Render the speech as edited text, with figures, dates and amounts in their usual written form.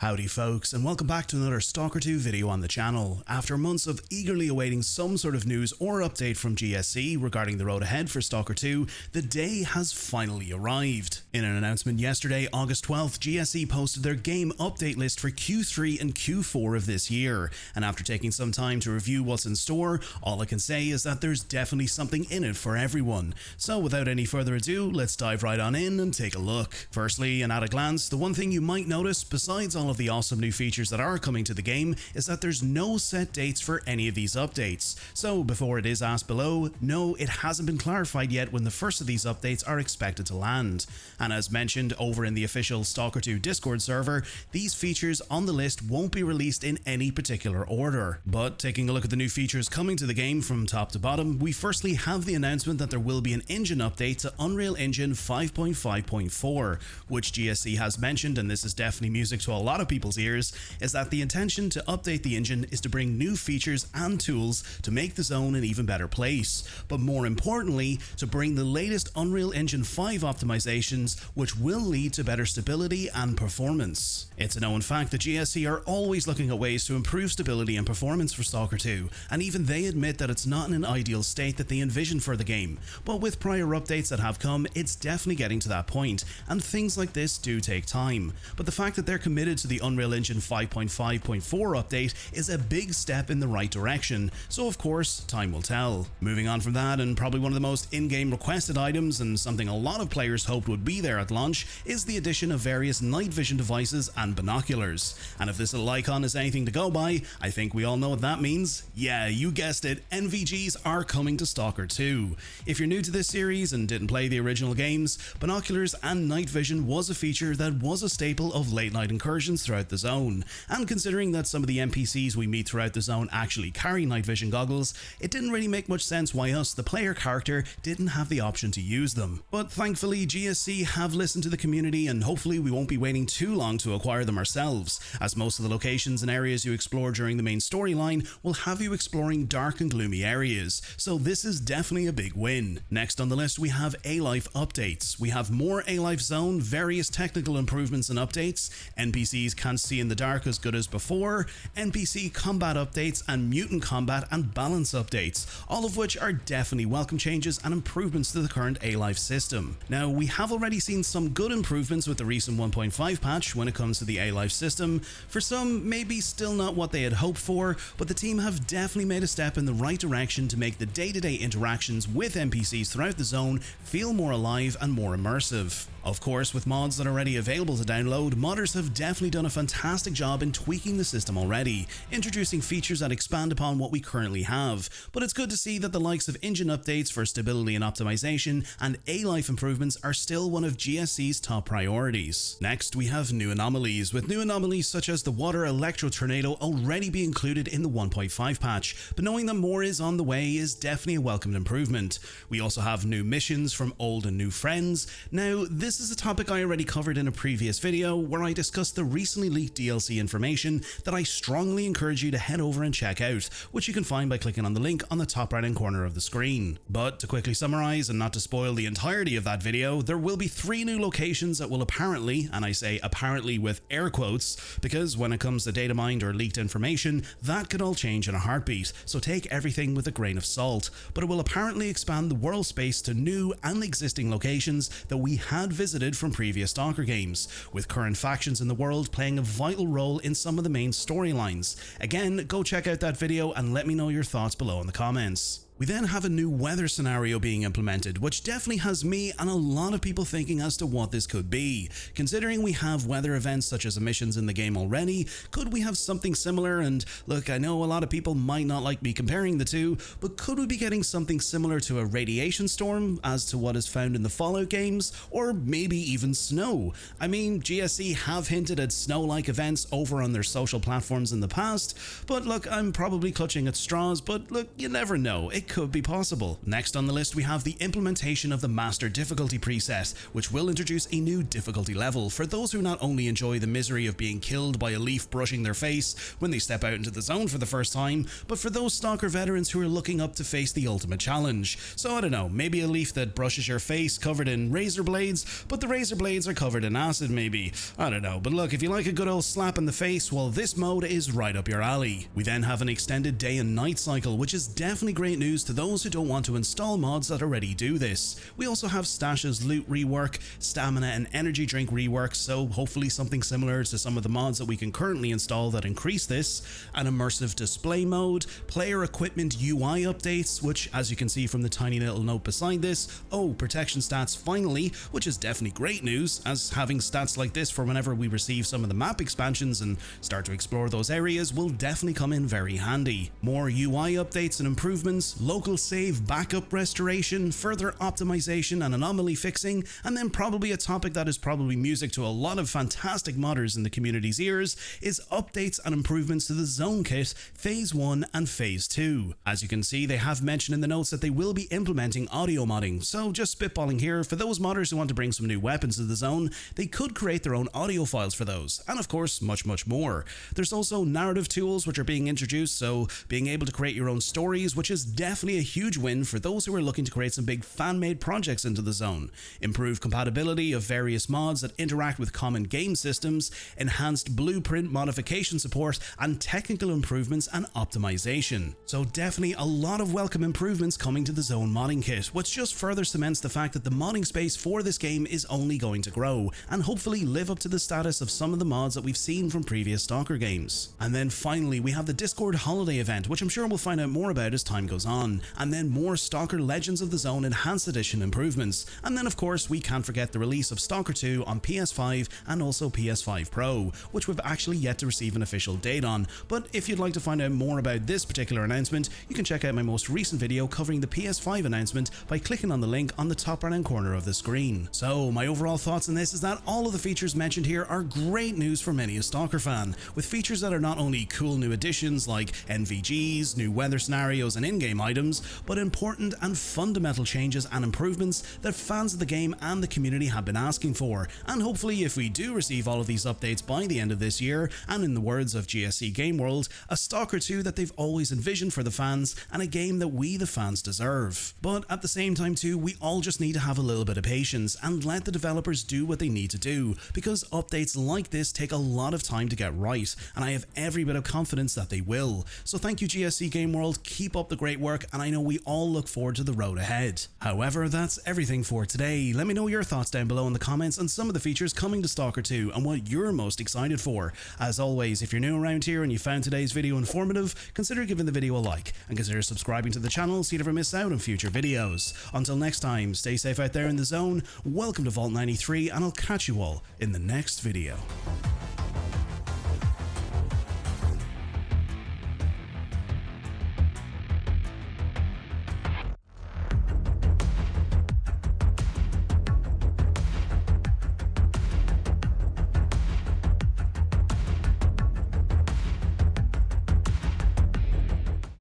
Howdy folks, and welcome back to another Stalker 2 video on the channel. After months of eagerly awaiting some sort of news or update from GSC regarding the road ahead for Stalker 2, the day has finally arrived. In an announcement yesterday, August 12th, GSC posted their game update list for Q3 and Q4 of this year, and after taking some time to review what's in store, all I can say is that there's definitely something in it for everyone. So without any further ado, let's dive right on in and take a look. Firstly, and at a glance, the one thing you might notice, besides all of the awesome new features that are coming to the game, is that there's no set dates for any of these updates. So before it is asked below, no, it hasn't been clarified yet when the first of these updates are expected to land. And as mentioned over in the official Stalker 2 Discord server, these features on the list won't be released in any particular order. But taking a look at the new features coming to the game from top to bottom, we firstly have the announcement that there will be an engine update to Unreal Engine 5.5.4, which GSC has mentioned, and this is definitely music to a lot of people's ears, is that the intention to update the engine is to bring new features and tools to make the zone an even better place, but more importantly, to bring the latest Unreal Engine 5 optimizations, which will lead to better stability and performance. It's a known fact that GSC are always looking at ways to improve stability and performance for Stalker 2, and even they admit that it's not in an ideal state that they envision for the game, but with prior updates that have come, it's definitely getting to that point, and things like this do take time. But the fact that they're committed to the Unreal Engine 5.5.4 update is a big step in the right direction, so of course, time will tell. Moving on from that, and probably one of the most in-game requested items, and something a lot of players hoped would be there at launch, is the addition of various night vision devices and binoculars. And if this little icon is anything to go by, I think we all know what that means. Yeah, you guessed it, NVGs are coming to Stalker 2. If you're new to this series and didn't play the original games, binoculars and night vision was a feature that was a staple of late night incursions throughout the zone, and considering that some of the NPCs we meet throughout the zone actually carry night vision goggles, it didn't really make much sense why us, the player character, didn't have the option to use them. But thankfully GSC have listened to the community, and hopefully we won't be waiting too long to acquire them ourselves, as most of the locations and areas you explore during the main storyline will have you exploring dark and gloomy areas, so this is definitely a big win. Next on the list we have A-Life updates. We have more A-Life zone, various technical improvements and updates, NPCs can't see in the dark as good as before, NPC combat updates, and mutant combat and balance updates, all of which are definitely welcome changes and improvements to the current A-Life system. Now, we have already seen some good improvements with the recent 1.5 patch when it comes to the A-Life system. For some, maybe still not what they had hoped for, but the team have definitely made a step in the right direction to make the day-to-day interactions with NPCs throughout the zone feel more alive and more immersive. Of course, with mods that are already available to download, modders have definitely done a fantastic job in tweaking the system already, introducing features that expand upon what we currently have, but it's good to see that the likes of engine updates for stability and optimization and A-Life improvements are still one of GSC's top priorities. Next, we have new anomalies, with new anomalies such as the water electro tornado already being included in the 1.5 patch, but knowing that more is on the way is definitely a welcomed improvement. We also have new missions from old and new friends. Now, this is a topic I already covered in a previous video where I discussed the recently leaked DLC information that I strongly encourage you to head over and check out, which you can find by clicking on the link on the top right hand corner of the screen. But to quickly summarize and not to spoil the entirety of that video, there will be 3 new locations that will apparently, and I say apparently with air quotes, because when it comes to data mined or leaked information, that could all change in a heartbeat, so take everything with a grain of salt, but it will apparently expand the world space to new and existing locations that we had visited from previous Stalker games, with current factions in the world playing a vital role in some of the main storylines. Again, go check out that video and let me know your thoughts below in the comments. We then have a new weather scenario being implemented, which definitely has me and a lot of people thinking as to what this could be. Considering we have weather events such as emissions in the game already, could we have something similar? And look, I know a lot of people might not like me comparing the two, but could we be getting something similar to a radiation storm as to what is found in the Fallout games, or maybe even snow? I mean, GSC have hinted at snow-like events over on their social platforms in the past, but look, I'm probably clutching at straws, but look, you never know. It it could be possible. Next on the list we have the implementation of the Master difficulty preset, which will introduce a new difficulty level for those who not only enjoy the misery of being killed by a leaf brushing their face when they step out into the zone for the first time, but for those Stalker veterans who are looking up to face the ultimate challenge. So I don't know, maybe a leaf that brushes your face covered in razor blades, but the razor blades are covered in acid maybe. I don't know, but look, if you like a good old slap in the face, well, this mode is right up your alley. We then have an extended day and night cycle, which is definitely great news to those who don't want to install mods that already do this. We also have Stash's loot rework, stamina and energy drink rework, so hopefully something similar to some of the mods that we can currently install that increase this, an immersive display mode, player equipment UI updates, which as you can see from the tiny little note beside this, protection stats finally, which is definitely great news, as having stats like this for whenever we receive some of the map expansions and start to explore those areas will definitely come in very handy. More UI updates and improvements, local save backup restoration, further optimization and anomaly fixing, and then probably a topic that is probably music to a lot of fantastic modders in the community's ears is updates and improvements to the Zone Kit Phase 1 and Phase 2. As you can see, they have mentioned in the notes that they will be implementing audio modding, so just spitballing here, for those modders who want to bring some new weapons to the zone, they could create their own audio files for those, and of course much more. There's also narrative tools which are being introduced, so being able to create your own stories, which is definitely a huge win for those who are looking to create some big fan-made projects into the zone. Improved compatibility of various mods that interact with common game systems, enhanced blueprint modification support, and technical improvements and optimization. So definitely a lot of welcome improvements coming to the Zone modding kit, which just further cements the fact that the modding space for this game is only going to grow, and hopefully live up to the status of some of the mods that we've seen from previous Stalker games. And then finally we have the Discord holiday event, which I'm sure we'll find out more about as time goes on, and then more Stalker Legends of the Zone Enhanced Edition improvements, and then of course we can't forget the release of Stalker 2 on PS5 and also PS5 Pro, which we've actually yet to receive an official date on, but if you'd like to find out more about this particular announcement, you can check out my most recent video covering the PS5 announcement by clicking on the link on the top right hand corner of the screen. So my overall thoughts on this is that all of the features mentioned here are great news for many a Stalker fan, with features that are not only cool new additions like NVGs, new weather scenarios and in-game items, but important and fundamental changes and improvements that fans of the game and the community have been asking for, and hopefully if we do receive all of these updates by the end of this year, and in the words of GSC Game World, a Stalker 2 that they've always envisioned for the fans and a game that we the fans deserve. But at the same time too, we all just need to have a little bit of patience and let the developers do what they need to do, because updates like this take a lot of time to get right, and I have every bit of confidence that they will. So thank you GSC Game World, keep up the great work, and I know we all look forward to the road ahead. However, that's everything for today. Let me know your thoughts down below in the comments on some of the features coming to Stalker 2 and what you're most excited for. As always, if you're new around here and you found today's video informative, consider giving the video a like and consider subscribing to the channel so you never miss out on future videos. Until next time, stay safe out there in the zone, welcome to Vault 93, and I'll catch you all in the next video.